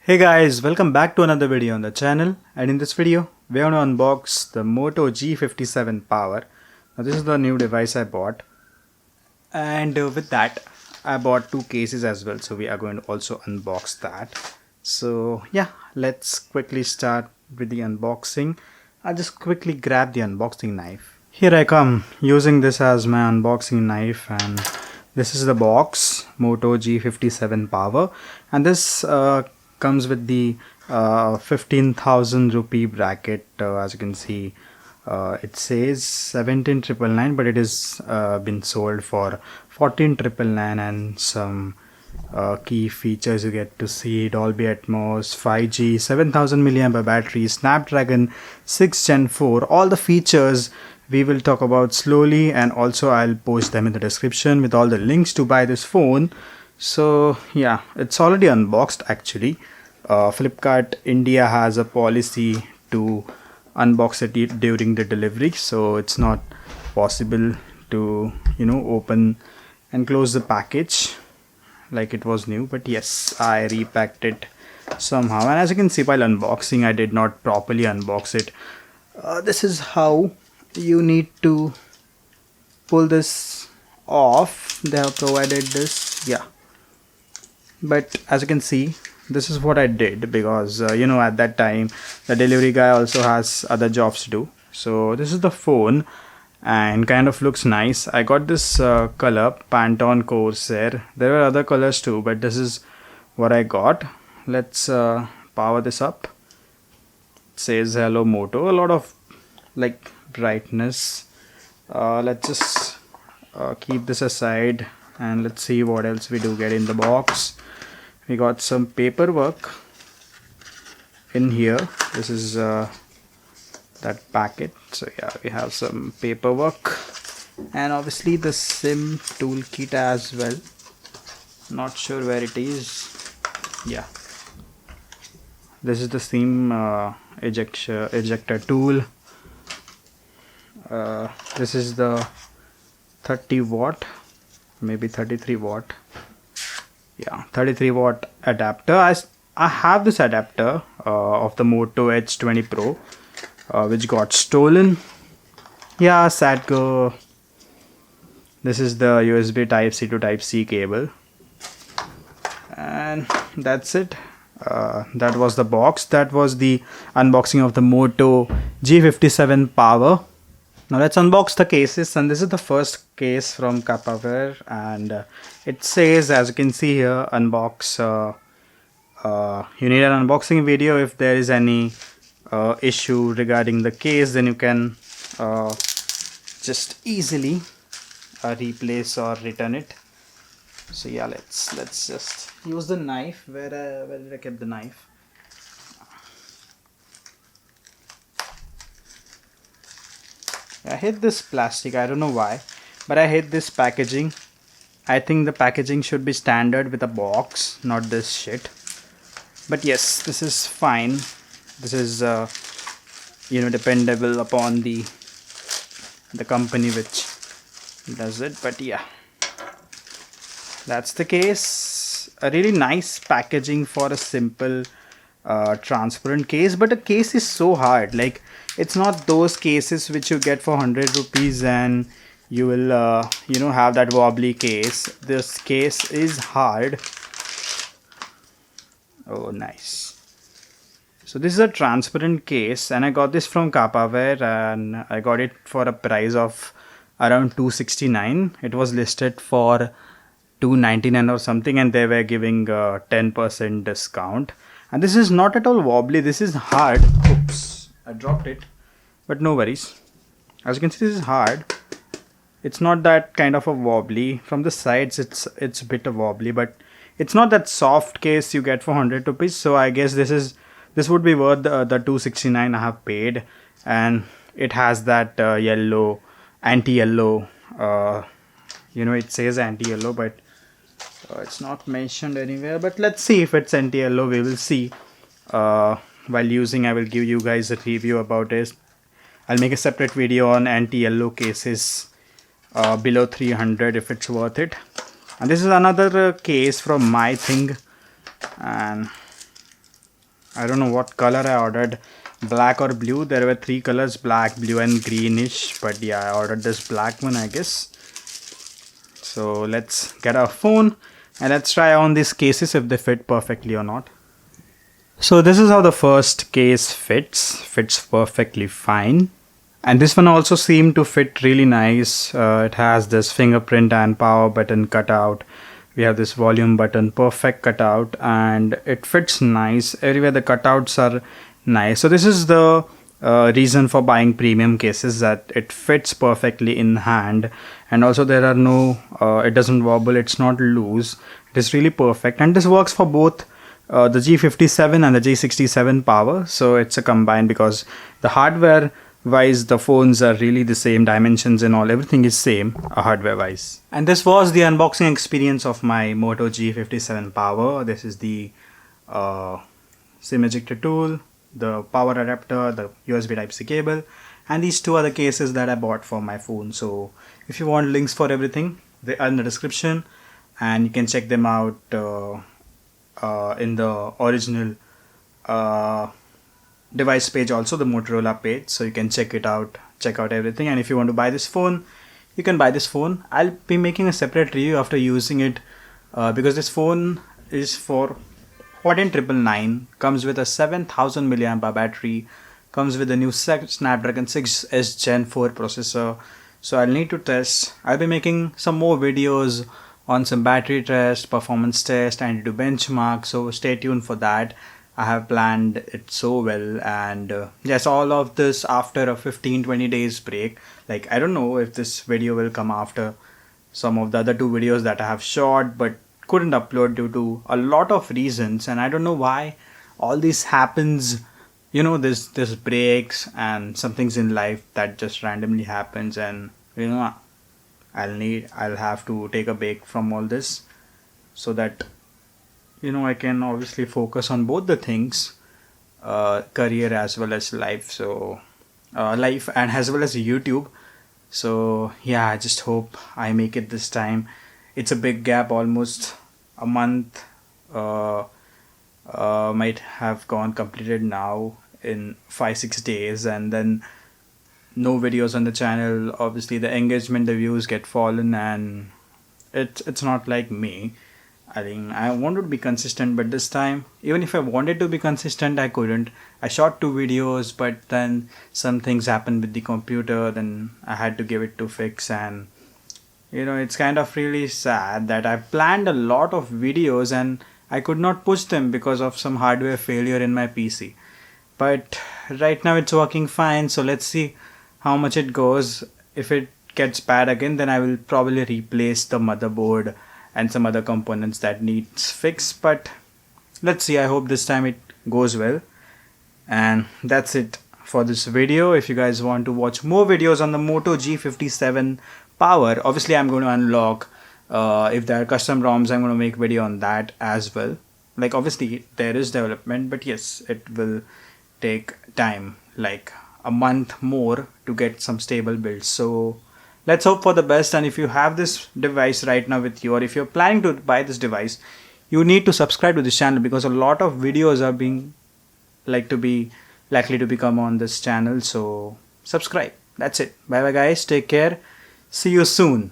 Hey guys, welcome back to another video on the channel, and in this video we are going to unbox the Moto G57 Power. Now this is the new device I bought, and with that I bought two cases as well, so we are going to also unbox that. So yeah, let's quickly start with the unboxing. I'll just quickly grab the unboxing knife. Here I come using this as my unboxing knife, and this is the box, Moto G57 Power, and this comes with the 15,000 rupee bracket. As you can see, it says 17,999, but it is been sold for 14,999, and some key features you get to see: Dolby Atmos, 5G, 7,000 mAh battery, Snapdragon 6 Gen 4. All the features we will talk about slowly, and also I'll post them in the description with all the links to buy this phone. So yeah, it's already unboxed actually. Flipkart India has a policy to unbox it during the delivery, so it's not possible to open and close the package like it was new. But yes, I repacked it somehow, and as you can see while unboxing, I did not properly unbox it. This is how you need to pull this off. They have provided this, yeah, but as you can see, this is what I did, because at that time the delivery guy also has other jobs to do. So this is the phone, and kind of looks nice. I got this color, Pantone Corsair. There were other colors too, but this is what I got. Let's power this up. It says hello Moto, a lot of like brightness. Let's just keep this aside, and let's see what else we do get in the box. We got some paperwork in here. This is that packet. So yeah, we have some paperwork, and obviously the SIM toolkit as well. Not sure where it is. Yeah, this is the SIM ejector tool. This is the 30 watt, maybe 33 watt. Yeah, 33 watt adapter. I have this adapter of the Moto H20 Pro, which got stolen. Yeah, sad go. This is the USB type C to type C cable, and that's it. That was the box. That was the unboxing of the Moto G57 Power. Now let's unbox the cases, and this is the first case from Kapaware, and it says, as you can see here, unbox. You need an unboxing video. If there is any issue regarding the case, then you can just easily replace or return it. So yeah, let's just use the knife. Where did I keep the knife? I hate this plastic. I don't know why, but I hate this packaging. I think the packaging should be standard with a box, not this shit. But yes, this is fine. This is dependable upon the company which does it. But yeah, that's the case. A really nice packaging for a simple transparent case, but a case is so hard. Like, it's not those cases which you get for 100 rupees and you will have that wobbly case. This case is hard. Oh, nice. So this is a transparent case, and I got this from Kapaware, and I got it for a price of around 269. It was listed for 299 or something, and they were giving 10% discount. And this is not at all wobbly. This is hard. Oops, I dropped it, but no worries. As you can see, this is hard. It's not that kind of a wobbly. From the sides, it's a bit of wobbly, but it's not that soft case you get for 100 rupees. So I guess this would be worth the 269 I have paid. And it has that yellow, anti-yellow. It says anti-yellow, but it's not mentioned anywhere. But let's see if it's anti-yellow. We will see. While using, I will give you guys a review about it. I'll make a separate video on anti-yellow cases below 300 if it's worth it. And this is another case from my thing, and I don't know what color I ordered, black or blue. There were 3 colors, black, blue and greenish, but yeah, I ordered this black one, I guess. So let's get our phone and let's try on these cases if they fit perfectly or not. So this is how the first case fits perfectly fine. And this one also seemed to fit really nice. It has this fingerprint and power button cutout. We have this volume button, perfect cutout, and it fits nice. Everywhere the cutouts are nice. So this is the reason for buying premium cases, that it fits perfectly in hand, and also there are no it doesn't wobble, it's not loose, it is really perfect. And this works for both the G57 and the G67 Power. So it's a combine, because the hardware wise the phones are really the same dimensions and all, everything is same hardware wise. And this was the unboxing experience of my Moto G57 Power. This is the SIM ejector tool, the power adapter, the USB Type-C cable, and these 2 other cases that I bought for my phone. So if you want links for everything, they are in the description, and you can check them out in the original device page, also the Motorola page, so you can check it out, check out everything. And if you want to buy this phone, you can buy this phone. I'll be making a separate review after using it, because this phone is for 14,999, comes with a 7000 mAh battery, comes with a new Snapdragon 6S Gen 4 processor. So I'll need to test. I'll be making some more videos on some battery test, performance test, and do benchmark, so stay tuned for that. I have planned it so well. And yes, all of this after a 15-20 days break. Like, I don't know if this video will come after some of the other 2 videos that I have shot but couldn't upload due to a lot of reasons, and I don't know why all this happens. You know, this breaks and some things in life that just randomly happens, and you know, I'll have to take a break from all this, so that you know I can obviously focus on both the things, career as well as life. So life and as well as YouTube. So yeah, I just hope I make it this time. It's a big gap, almost a month might have gone completed now in 5-6 days, and then no videos on the channel. Obviously the engagement, the views get fallen, and it's not like me. I think I wanted to be consistent, but this time, even if I wanted to be consistent, I couldn't. I shot 2 videos, but then some things happened with the computer, then I had to give it to fix. And you know, it's kind of really sad that I planned a lot of videos and I could not push them because of some hardware failure in my PC. But right now it's working fine, so let's see how much it goes. If it gets bad again, then I will probably replace the motherboard and some other components that needs fix. But let's see, I hope this time it goes well. And that's it for this video. If you guys want to watch more videos on the Moto G57 Power, obviously I'm going to unlock, if there are custom ROMs, I'm going to make video on that as well. Like, obviously there is development, but yes, it will take time, like a month more to get some stable builds. So let's hope for the best. And if you have this device right now with you, or if you're planning to buy this device, you need to subscribe to this channel, because a lot of videos are being likely to become on this channel. So subscribe. That's it. Bye bye guys, take care, see you soon.